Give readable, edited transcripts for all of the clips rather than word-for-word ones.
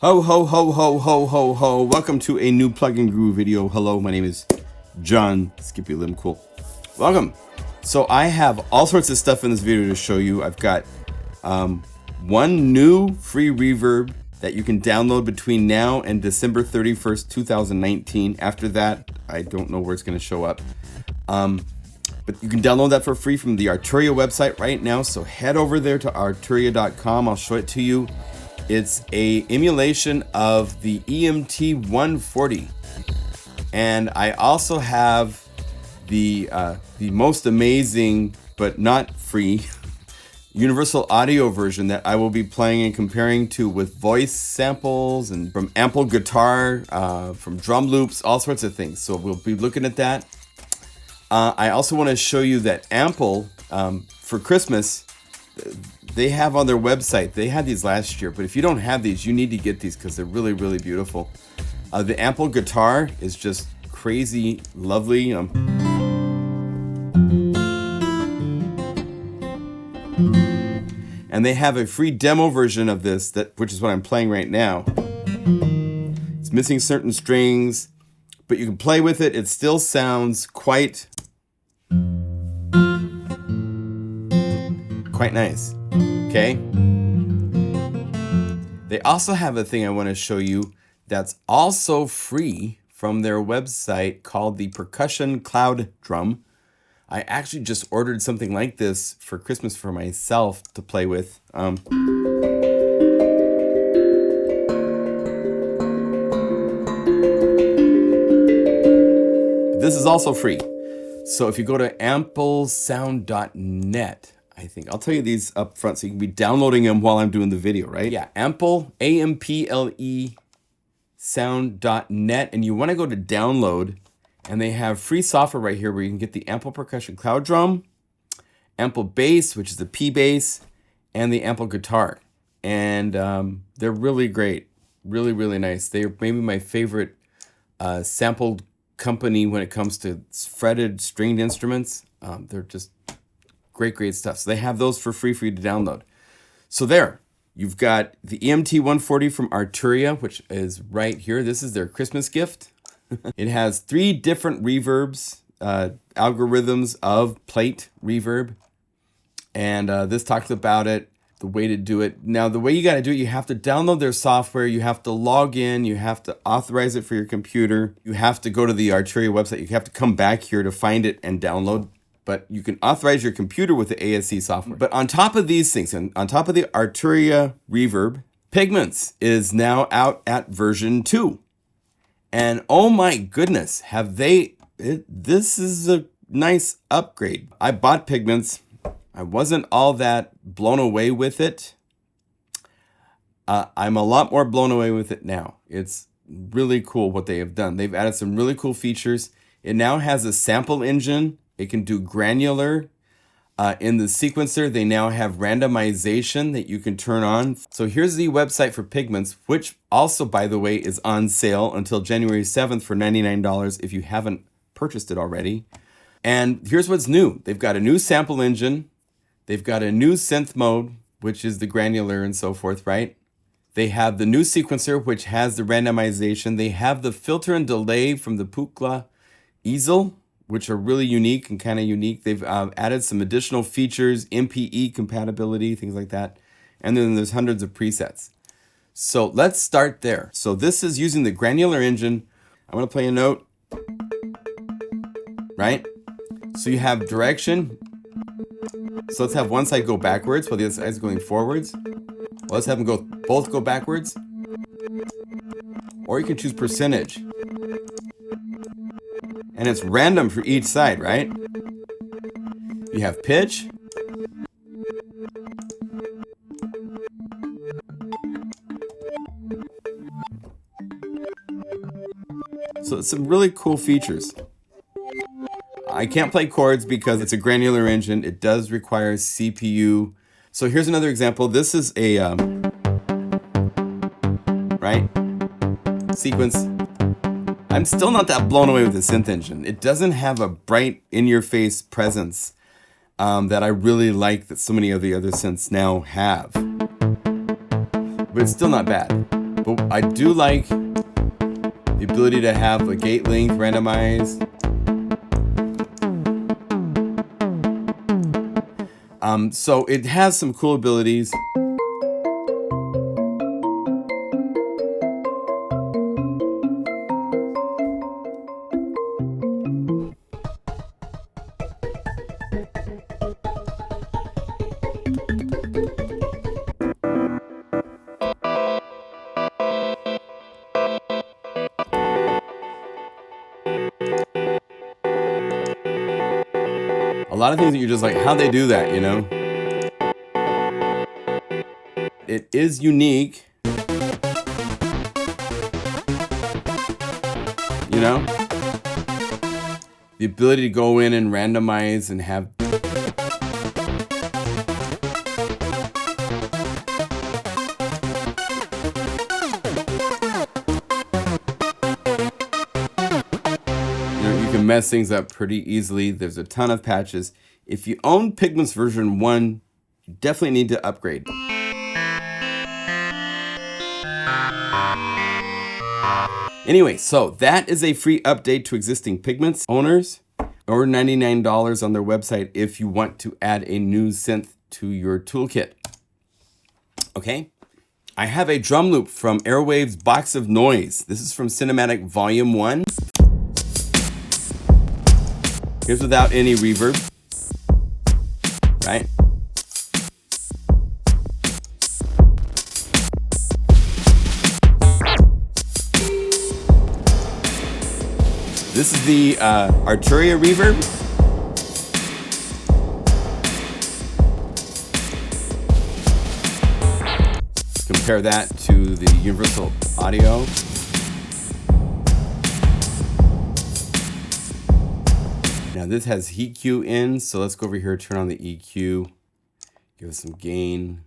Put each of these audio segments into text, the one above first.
Ho, ho, ho, ho, ho, ho, ho. Welcome to a new plugin guru video. Hello, my name is John Skippy Lim Cool. Welcome. So I have all sorts of stuff in this video to show you. I've got one new free reverb that you can download between now and December 31st, 2019. After that, I don't know where it's going to show up. But you can download that for free from the Arturia website right now. So head over there to arturia.com. I'll show it to you. It's a emulation of the EMT 140. And I also have the most amazing, but not free, universal audio version that I will be playing and comparing to with voice samples and from ample guitar, from drum loops, all sorts of things. So we'll be looking at that. I also want to show you that Ample, for Christmas, they have on their website, they had these last year, but if you don't have these, you need to get these because they're really, really beautiful. The Ample guitar is just crazy, lovely. And they have a free demo version of this, which is what I'm playing right now. It's missing certain strings, but you can play with it. It still sounds quite nice. Okay. They also have a thing I want to show you that's also free from their website called the Percussion Cloud Drum. I actually just ordered something like this for Christmas for myself to play with. This is also free. So if you go to amplesound.net, I think I'll tell you these up front so you can be downloading them while I'm doing the video, right? Yeah, Ample, AMPLE sound.net, and you want to go to download, and they have free software right here where you can get the Ample Percussion Cloud Drum, Ample Bass, which is the P bass, and the Ample Guitar. And they're really great, really, really nice. They're maybe my favorite sampled company when it comes to fretted stringed instruments. They're just great stuff. So they have those for free for you to download. So there, you've got the EMT 140 from Arturia, which is right here. This is their Christmas gift. It has 3 different reverbs, algorithms of plate reverb. And this talks about it, the way to do it. Now, the way you got to do it, you have to download their software. You have to log in. You have to authorize it for your computer. You have to go to the Arturia website. You have to come back here to find it and download. But you can authorize your computer with the ASC software. But on top of these things, and on top of the Arturia Reverb, Pigments is now out at version 2. And oh my goodness, this is a nice upgrade. I bought Pigments. I wasn't all that blown away with it. I'm a lot more blown away with it now. It's really cool what they have done. They've added some really cool features. It now has a sample engine. It can do granular. In the sequencer, they now have randomization that you can turn on. So here's the website for Pigments, which also, by the way, is on sale until January 7th for $99 if you haven't purchased it already. And here's what's new. They've got a new sample engine. They've got a new synth mode, which is the granular and so forth, right? They have the new sequencer, which has the randomization. They have the filter and delay from the Pukla easel, which are really unique and kind of unique. They've added some additional features, MPE compatibility, things like that. And then there's hundreds of presets. So let's start there. So this is using the granular engine. I'm going to play a note, right? So you have direction. So let's have one side go backwards while the other side is going forwards. Well, let's have them both go backwards. Or you can choose percentage. And it's random for each side, right? You have pitch. So it's some really cool features. I can't play chords because it's a granular engine. It does require CPU. So here's another example. This is a, right? Sequence. I'm still not that blown away with the synth engine. It doesn't have a bright, in-your-face presence that I really like that so many of the other synths now have. But it's still not bad. But I do like the ability to have a gate length randomized. So it has some cool abilities. A lot of things that you're just like, how'd they do that, you know? It is unique, you know? The ability to go in and randomize and have you can mess things up pretty easily. There's a ton of patches. If you own Pigments version 1, you definitely need to upgrade. Anyway, so that is a free update to existing Pigments owners, or $99 on their website if you want to add a new synth to your toolkit. Okay, I have a drum loop from Airwave's Box of Noise. This is from Cinematic Volume 1. Here's without any reverb, right? This is the Arturia Reverb. Compare that to the Universal Audio. Now this has EQ in, so let's go over here, turn on the EQ, give it some gain.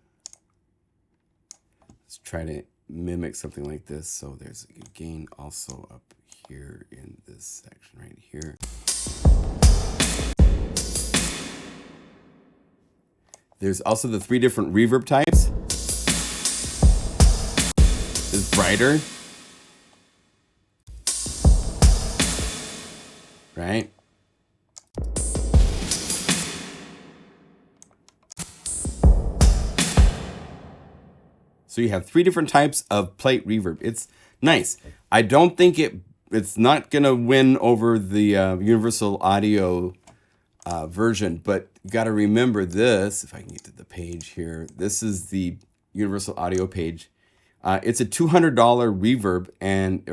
Let's try to mimic something like this. So there's a gain also up here in this section right here. There's also the 3 different reverb types. It's brighter, right? So you have 3 different types of plate reverb. It's nice. I don't think it's not gonna win over the Universal Audio version, but you gotta remember this. If I can get to the page here, this is the Universal Audio page. It's a $200 reverb, and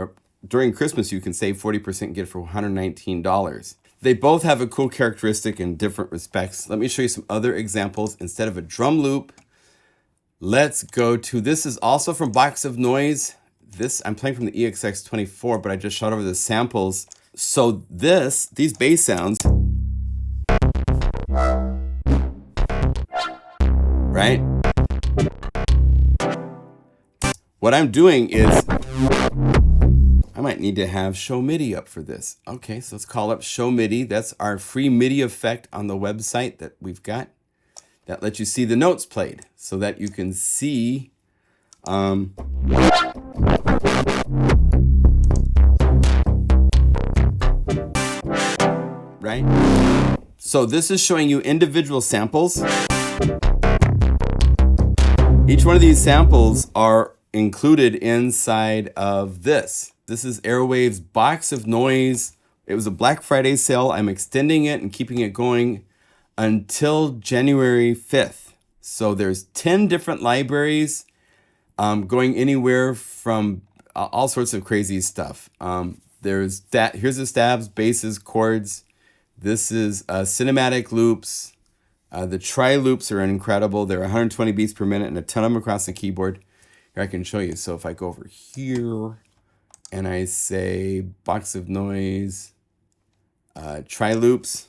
during Christmas you can save 40% and get it for $119. They both have a cool characteristic in different respects. Let me show you some other examples. Instead of a drum loop, let's go to, this is also from Box of Noise. This, I'm playing from the EXX24, but I just shot over the samples. So these bass sounds, right? What I'm doing is, I might need to have Show MIDI up for this. Okay, so let's call up Show MIDI. That's our free MIDI effect on the website that we've got. That lets you see the notes played so that you can see right? So this is showing you individual samples. Each one of these samples are included inside of this. This is Airwave's Box of Noise. It was a Black Friday sale. I'm extending it and keeping it going until January 5th. So there's 10 different libraries going anywhere from all sorts of crazy stuff. Here's the stabs, basses, chords. This is cinematic loops. The tri-loops are incredible. They're 120 beats per minute and a ton of them across the keyboard. Here I can show you. So if I go over here and I say Box of Noise, tri-loops.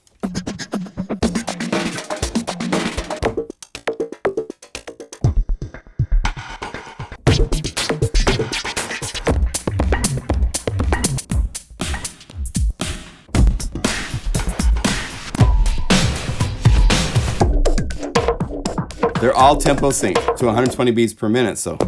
They're all tempo synced to 120 beats per minute, so.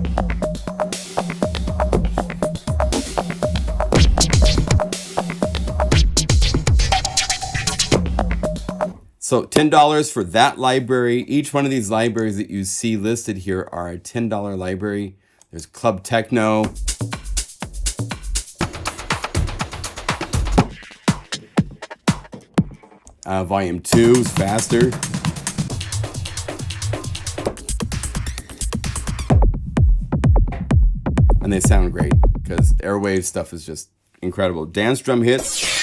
So $10 for that library. Each one of these libraries that you see listed here are a $10 library. There's Club Techno. Volume 2 is faster. And they sound great because Airwave stuff is just incredible. Dance drum hits.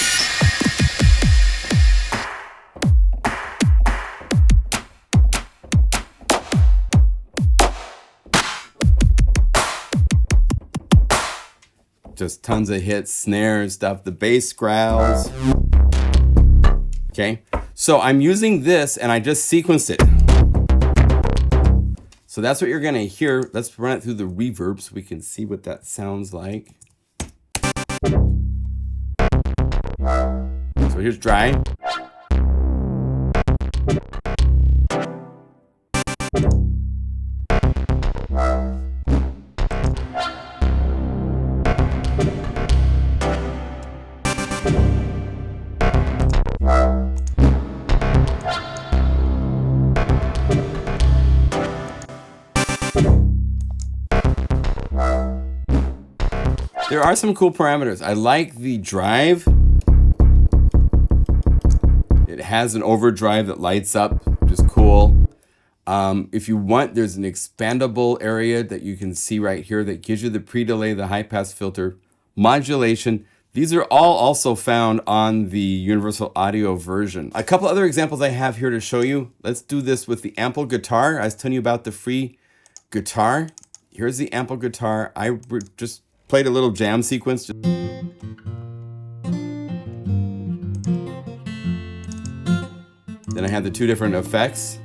Just tons of hits, snares, stuff. The bass growls. Okay, so I'm using this and I just sequenced it. So that's what you're gonna hear. Let's run it through the reverb so we can see what that sounds like. So here's dry. There are some cool parameters. I like the drive. It has an overdrive that lights up, which is cool. If you want, there's an expandable area that you can see right here that gives you the pre-delay, the high-pass filter, modulation. These are all also found on the Universal Audio version. A couple other examples I have here to show you. Let's do this with the ample guitar. I was telling you about the free guitar. Here's the ample guitar. I just played a little jam sequence. Then I had the two different effects.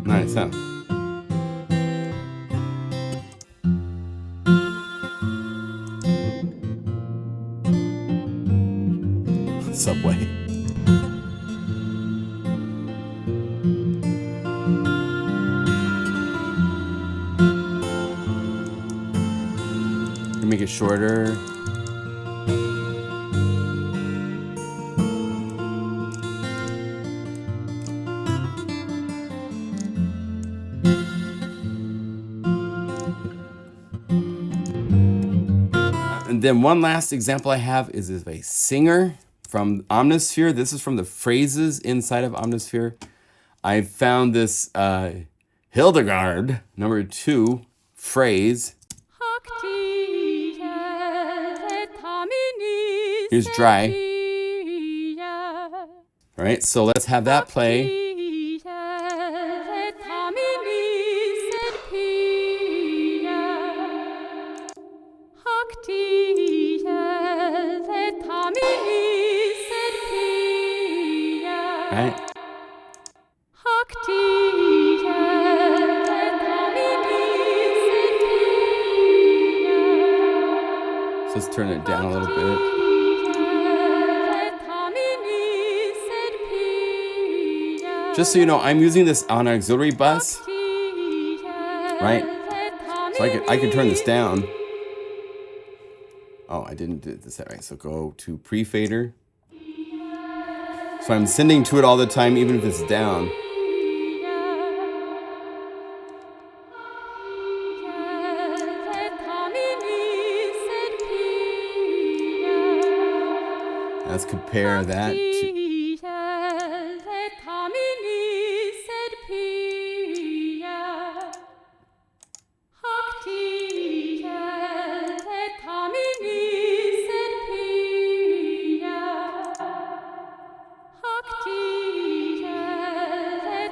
Nice, huh? Subway. Make it shorter. And then one last example I have is of a singer from Omnisphere. This is from the phrases inside of Omnisphere. I found this Hildegard #2 phrase. Here's dry. All right, so let's have that play. Right. So let's turn it down a little bit. Just so you know, I'm using this on an auxiliary bus, right? So I can turn this down. Oh, I didn't do this right. So go to pre-fader. So I'm sending to it all the time, even if it's down. Let's compare that to...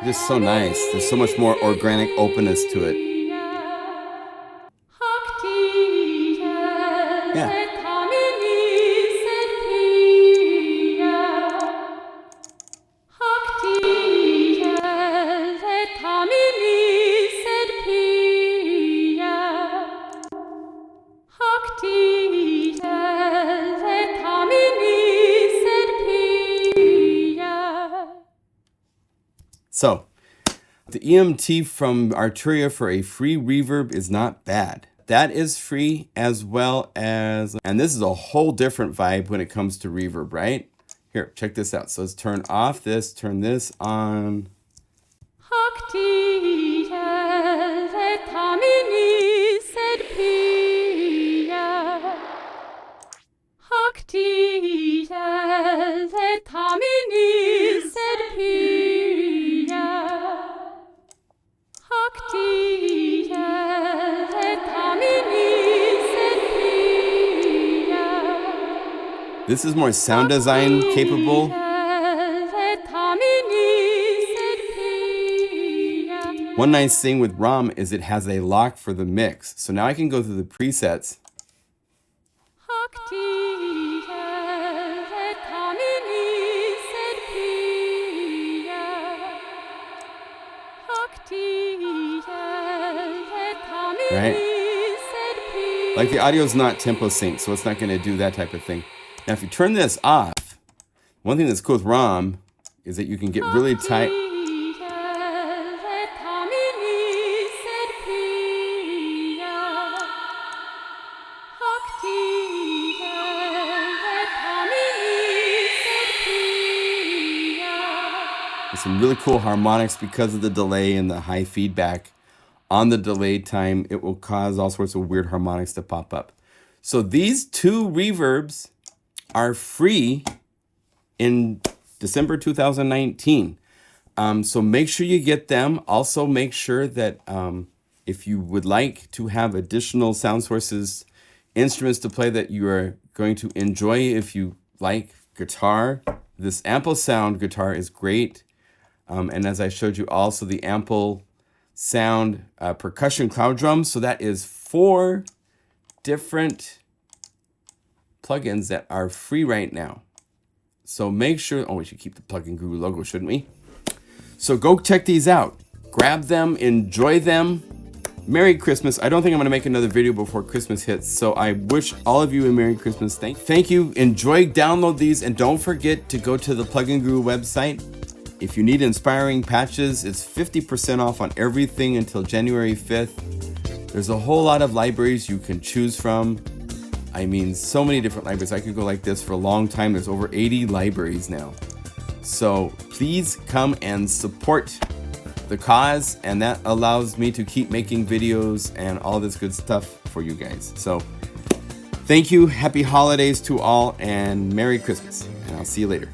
This is so nice. There's so much more organic openness to it. Yeah. So the EMT from Arturia for a free reverb is not bad. That is free, as well as, and this is a whole different vibe when it comes to reverb, right? Here, check this out. So let's turn off this, turn this on. This is more sound design capable. One nice thing with ROM is it has a lock for the mix. So now I can go through the presets. Right? Like the audio is not tempo sync, so it's not going to do that type of thing. Now, if you turn this off, one thing that's cool with ROM is that you can get really tight. There's some really cool harmonics because of the delay and the high feedback. On the delay time, it will cause all sorts of weird harmonics to pop up. So these two reverbs are free in December 2019. So make sure you get them. Also make sure that if you would like to have additional sound sources, instruments to play that you are going to enjoy if you like guitar, this Ample Sound guitar is great. And as I showed you also the Ample Sound percussion cloud drums. So that is 4 different plugins that are free right now. So make sure, oh, we should keep the Plugin Guru logo, shouldn't we? So go check these out. Grab them, enjoy them. Merry Christmas. I don't think I'm going to make another video before Christmas hits. So I wish all of you a Merry Christmas. Thank you. Enjoy, download these, and don't forget to go to the Plugin Guru website. If you need inspiring patches, it's 50% off on everything until January 5th. There's a whole lot of libraries you can choose from. I mean, so many different libraries. I could go like this for a long time. There's over 80 libraries now. So please come and support the cause, and that allows me to keep making videos and all this good stuff for you guys. So thank you, happy holidays to all, and Merry Christmas, and I'll see you later.